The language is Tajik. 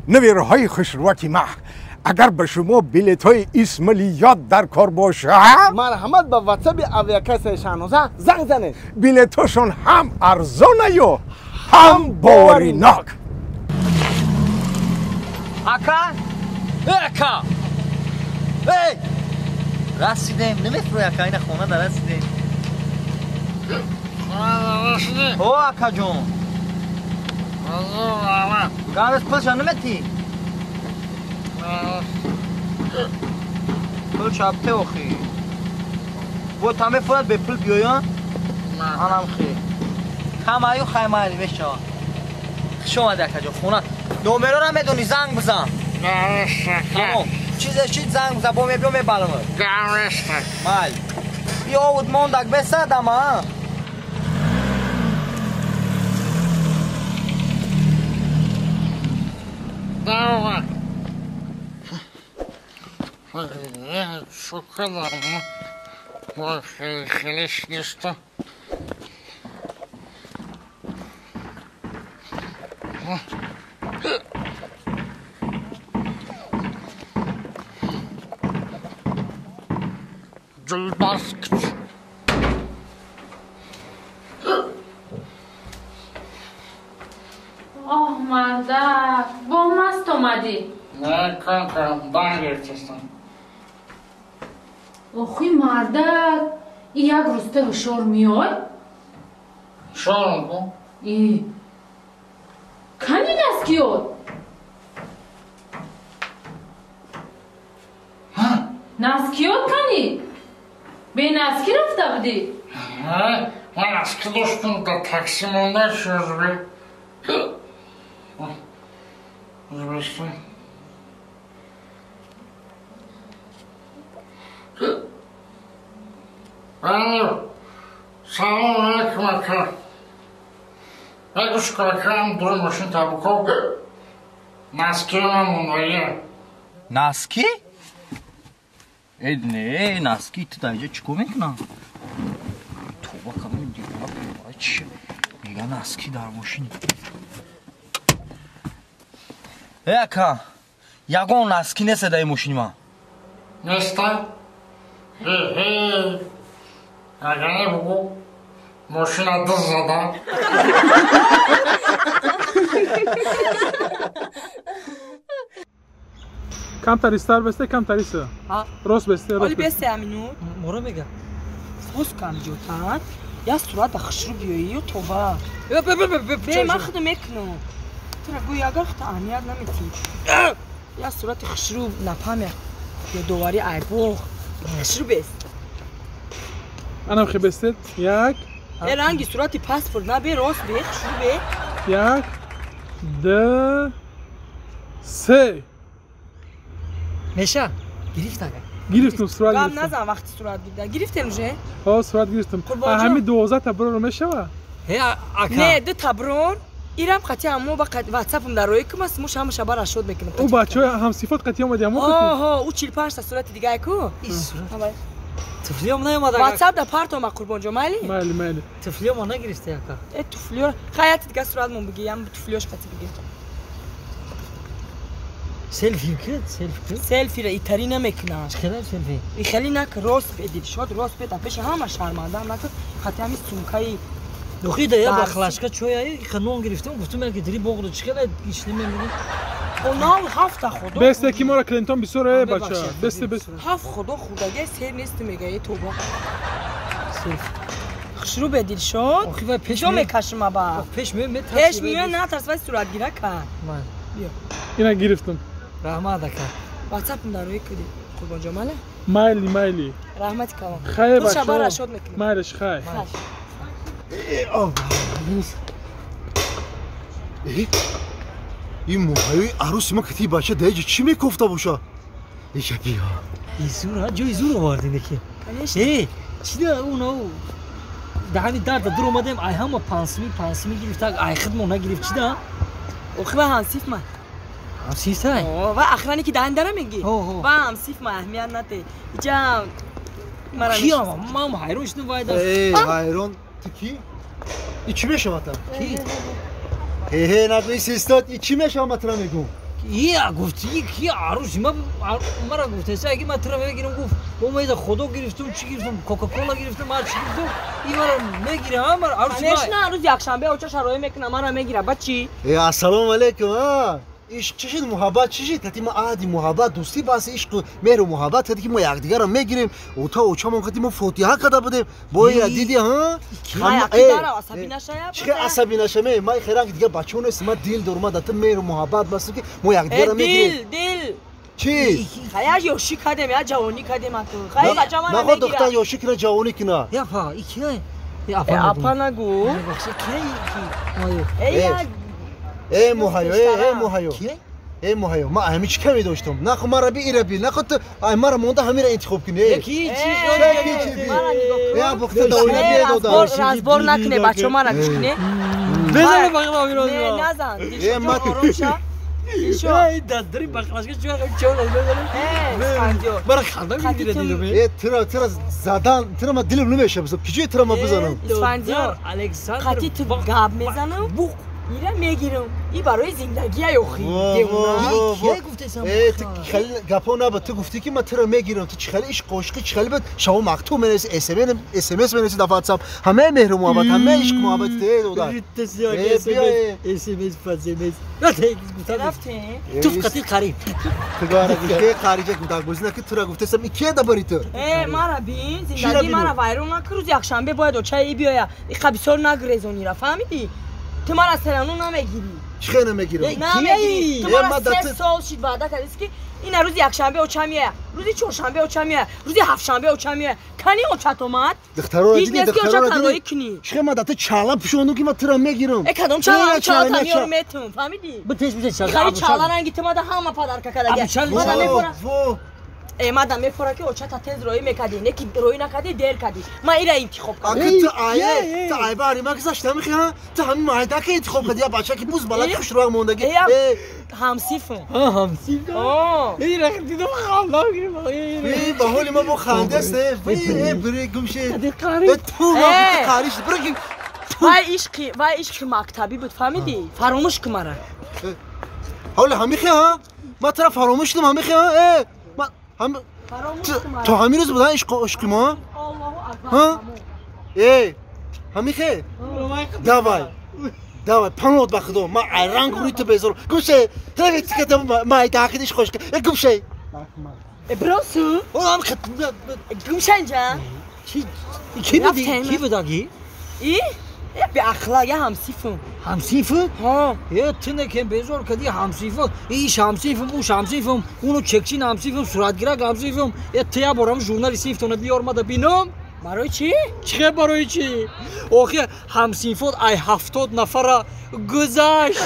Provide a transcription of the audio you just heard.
نویرهای خسروتی ما اگر به شما بلیط های اسمالیات در کار باشه مرحمت به واتساپ اویاکس شانوزه زنگ زنه بلیط هاشون هم ارزانه یا هم باوریناک اکا رسیدیم نمیفروی اکا این خونه در رسیدیم او اکا جون گارس پلش نمیتی پل چابته اخی و تامه فلت به پل بیویان آنم خی همایو خیمالی بشه شما ده اکا جون خونه نومرو را میدونی زنگ بزن چیز زنگ بزن با میبیو میبالمه مال بیا اود موندک بسادم ها شکر دارم خیلیش نیستم Basket. آه مردک با مست اومدی نه کانکم دان گرفتستم آخی مردک ای یک روسته شور میای؟ شور میگو؟ ای کنی نسکیوت؟ نسکیوت کنی؟ به نسکی رفته بودی؟ نه من نسکی داشتم در تاکسی مونده شد بی بستم سلام علیکم اکا بگوش کلکم دور ماشین تابوکو نسکی من مونداییه نسکی؟ نه نسکی تو دایجا چکو میکنم توبا کنم دیگه چی میگه نسکی در ماشین اکا یگون نسکی نیست دای ماشین ما نیسته؟ اگه نه بگو ماشین دست زده کم تریستر بسته کم تریسته راست بسته اولی بسته امینو مورا میگه فوز کم جوتان یا صورت خشرو بیایی و توبه به من خود میکنم تو را گوی اگر خود اهمیت نمیتی یا صورت خشرو نفهمه یا دواری ایبوخ خشرو بست انم خی بستید یک یه رنگی صورتی پاسپورت نبی راست بی خشرو بی یک دو سه میشه گرفتم گرفتم صورت گم گرفتم نزن وقتی صورت بیده گرفتم جه ها صورت گرفتم همین 12 تا برو میشه نه دو تا برون ایرم قطعی همو با واتساپم در روی کم است موش همه شبا را شد میکنم او بچه هم صفات قطعی اومدی همو آها او 45 تا صورت دیگه کو تفلیام نیومده واتساپ در پارت ما قربان جو مالی مالی تفلیام نگرفته یکا تفلیو خیاط دیگه صورت مون بگیم تفلیوش قطعی بگیر سلفی کرد سلفی را ایتری نمیکنه چقدر سلفی ای خیلی نک راست بدید شد راست بده پیش همه شرمنده هم نکن خاطر همین سومکای دخی ده یا بخلاشکا چویایی خنون گرفتم گفتم اگه دری بغل چقدر ایش نمیمونی اونا هفت خدا بسته کی ما را کلینتون بسوره بچه بسته هفت خدا خداگه سر نیست میگه یه توبه خشرو بدید شد پیشو میکشم با پیش میون نه ترس وای صورت گیره کن بیا اینا گرفتم رحمت کن واتساپ در روی کدی قربان جماله مایلی رحمت کنم خیر بچه شبا را شد میکنم مایلش خیر این موهای عروس ما کتی باشه دیگه چی میکفته باشه ایشه بیا ایزور ها جو ایزور آوردی نکی چی ده اونو ده همین درد در اومدیم ای همه پانسمی گرفته ای خدمه نگرفت چی ده اخوه همسیف من همسیف تای و اخوانی که دهنده را میگی و همسیف من اهمیت نده ایجا کی هم ما حیرون شدیم باید حیرون تو کی؟ ای چی میشه مطلب؟ کی؟ نقلی سیستاد ای چی میشه مطلب میگم؟ ия гуфти ки аруси мара гуфтеса аги ма тра мегирам гуфт бо майда худо гирифтум чи гирифтум кока-кола гирифтум ма чи гирифтум имара мегирам мара аруси конечно روز якшанбе оча шарои мекунам мара мегира бачи ассалому алейкум ишқ чӣ шид муҳаббат чӣ шид кати ма аҳди муҳаббат дӯстӣ баъси ишқу меру муҳаббат кати ки мо якдигарро мегирем ота очамон кати мо фотиҳа карда будем боя диди чӣ асаби нашаме май херанги дигар бачаҳо нестем ма дил дорма дата меру муҳаббат басу ки мо якдигарро мегирем дил чӣ хая ёшӣ кадем я ҷавонӣ кадем ату хай бачама нахо духтар ёшӣ кина ҷавонӣ кина яфа икия апа нагу муҳайё ма ҳами чӣ каме доштам нахо мара би ира би нахо ту мара монда ҳамира интихоб кунӣ разбор накуне бачаҳо мара гӯш куне безаро бақлавиро назан дастдари бақлашка чӯ мара ханда мегирад тира задан тира ма дилам намешаб киҷои тира ма бизанам исфандиёр қати ту гап мезанам ира мегирам и барои зиндагия ёхи гапо наба ту гуфтӣ ки ман тира мегирам ту чӣ хеле ишқ ошиқӣ чӣ хеле бад шамо мактуб менависи смс менависи дар ватсап ҳамаи меҳру муҳаббат ҳамаи ишқ муҳаббати те дода туфқати қариб қариҷа гудакбозина ки тура гуфтесам икия дабари ту мара бин зиндаги мара вайрон накун рӯзи якшанбе бояд очаи биёя и қабисор нагрезонира фаҳмидӣ ту мара селану намегирӣ чӣ хеле намегирам намегирӣ ту мара 3 сол шид ваъда кардист ки ина рӯзи якшанбе оча меоя рӯзи чоршанбе оча меоя рӯзи ҳафтшанбе оча меоя кани очат омад ҳеҷ нест ки оча тарроӣ кунӣ чӣ хеле ман дата чала пӯшонду ки ман тира мегирам кадом чала тамёр метум фаҳмидӣ хари чала ранги ту мада ҳама падарка кардагия мада мефора ки очата тез роӣ мекардӣ не ки роӣ накардӣ дер кардӣ ман ира интихоб кардам ту айбари ма гузашта мехиҳа ту ҳамин майдака интихоб кардӣ я бача ки буз балад хушрӯяк мондаги ҳамсифм ба ҳоли ма бо хандаст бире гумше вай ишқи мактабӣ буд фаҳмидӣ фаромӯш кун мара ҳоли ҳамихиҳа ма тара фаромӯш кунам ҳамихиҳа то ҳамин рӯз будан ишқи мо ҳамихе давай панот ба худо ма айранг рӯи ту безор гумше майдакид ишқош гумше бросу гумшанҷа ки будаги беахла я ҳамсифм ҳамсифм тинекем безор кади ҳамсифм иш ҳамсифм уш ҳамсифм уну чекчин ҳамсифм суратгирак ҳамсифм тия борам журнали синфтона биёрмада бинам барои чӣ чихе барои чӣ охи ҳамсинфот ай 70 нафара гузашт